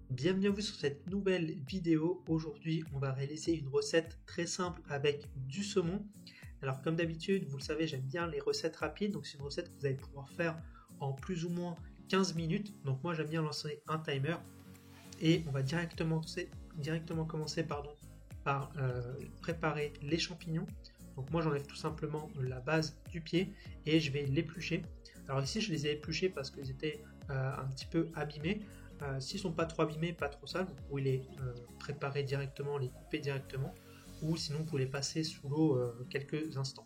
Bienvenue à vous sur cette nouvelle vidéo. Aujourd'hui, on va réaliser une recette très simple avec du saumon. Alors comme d'habitude, vous le savez, j'aime bien les recettes rapides. Donc c'est une recette que vous allez pouvoir faire en plus ou moins 15 minutes. Donc moi, j'aime bien lancer un timer. Et on va directement commencer par préparer les champignons. Donc moi, j'enlève tout simplement la base du pied et je vais l'éplucher. Alors ici, je les ai épluchés parce qu'ils étaient un petit peu abîmés. S'ils ne sont pas trop abîmés, pas trop sales, vous pouvez les préparer directement, les couper directement, ou sinon vous pouvez les passer sous l'eau quelques instants.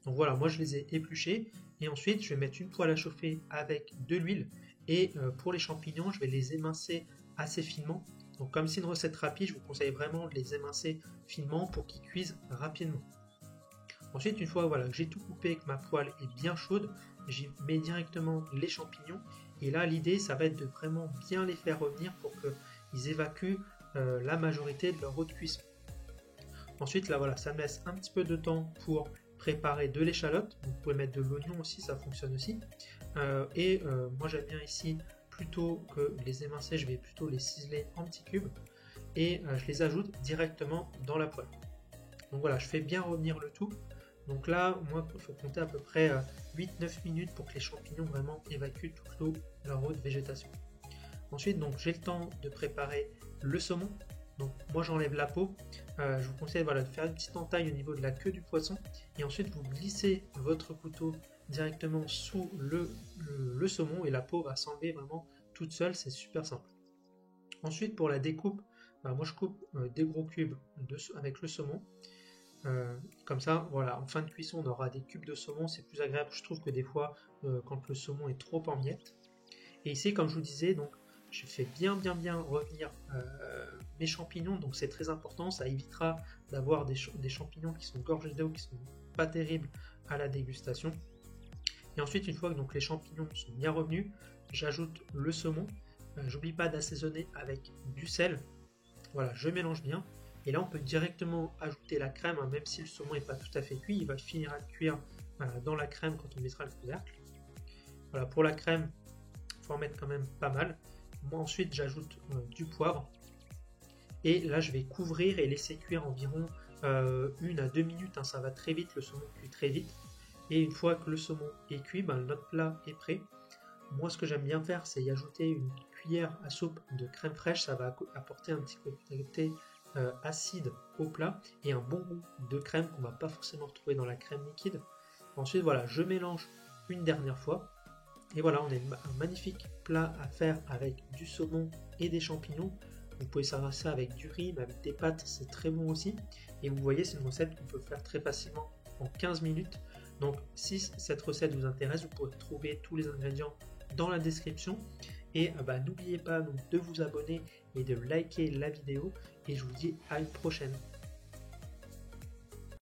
Donc voilà, moi je les ai épluchés, et ensuite je vais mettre une poêle à chauffer avec de l'huile, et pour les champignons, je vais les émincer assez finement. Donc comme c'est une recette rapide, je vous conseille vraiment de les émincer finement pour qu'ils cuisent rapidement. Ensuite, une fois que j'ai tout coupé et que ma poêle est bien chaude, j'y mets directement les champignons. Et là, l'idée, ça va être de vraiment bien les faire revenir pour qu'ils évacuent la majorité de leur eau de cuisson. Ensuite, là, voilà, ça me laisse un petit peu de temps pour préparer de l'échalote. Vous pouvez mettre de l'oignon aussi, ça fonctionne aussi. Moi, j'aime bien ici, plutôt que les émincer, je vais plutôt les ciseler en petits cubes. Et je les ajoute directement dans la poêle. Donc voilà, je fais bien revenir le tout. Donc là, moi, il faut compter à peu près 8-9 minutes pour que les champignons vraiment évacuent toute leur eau de végétation. Ensuite, donc j'ai le temps de préparer le saumon. Donc moi, j'enlève la peau. Je vous conseille de faire une petite entaille au niveau de la queue du poisson. Et ensuite, vous glissez votre couteau directement sous le saumon et la peau va s'enlever vraiment toute seule. C'est super simple. Ensuite, pour la découpe, moi je coupe des gros cubes avec le saumon. Comme ça, voilà, en fin de cuisson, on aura des cubes de saumon, c'est plus agréable, je trouve, que des fois quand le saumon est trop en miettes. Et ici, comme je vous disais, donc je fais bien revenir mes champignons, donc c'est très important, ça évitera d'avoir des champignons qui sont gorgés d'eau, qui sont pas terribles à la dégustation. Et ensuite, une fois que donc les champignons sont bien revenus, j'ajoute le saumon. J'oublie pas d'assaisonner avec du sel. Voilà, je mélange bien. Et là, on peut directement ajouter la crème, même si le saumon n'est pas tout à fait cuit, il va finir à cuire dans la crème quand on mettra le couvercle. Voilà, pour la crème, il faut en mettre quand même pas mal. Moi, ensuite, j'ajoute du poivre. Et là, je vais couvrir et laisser cuire environ 1 à 2 minutes. Ça va très vite, le saumon cuit très vite. Et une fois que le saumon est cuit, notre plat est prêt. Moi, ce que j'aime bien faire, c'est y ajouter une cuillère à soupe de crème fraîche. Ça va apporter un petit côté acide au plat et un bon goût de crème qu'on ne va pas forcément retrouver dans la crème liquide. Ensuite, voilà, je mélange une dernière fois. Et voilà, on a un magnifique plat à faire avec du saumon et des champignons. Vous pouvez servir ça avec du riz, mais avec des pâtes, c'est très bon aussi. Et vous voyez, c'est une recette qu'on peut faire très facilement en 15 minutes. Donc, si cette recette vous intéresse, vous pourrez trouver tous les ingrédients dans la description. Et n'oubliez pas donc de vous abonner et de liker la vidéo. Et je vous dis à une prochaine.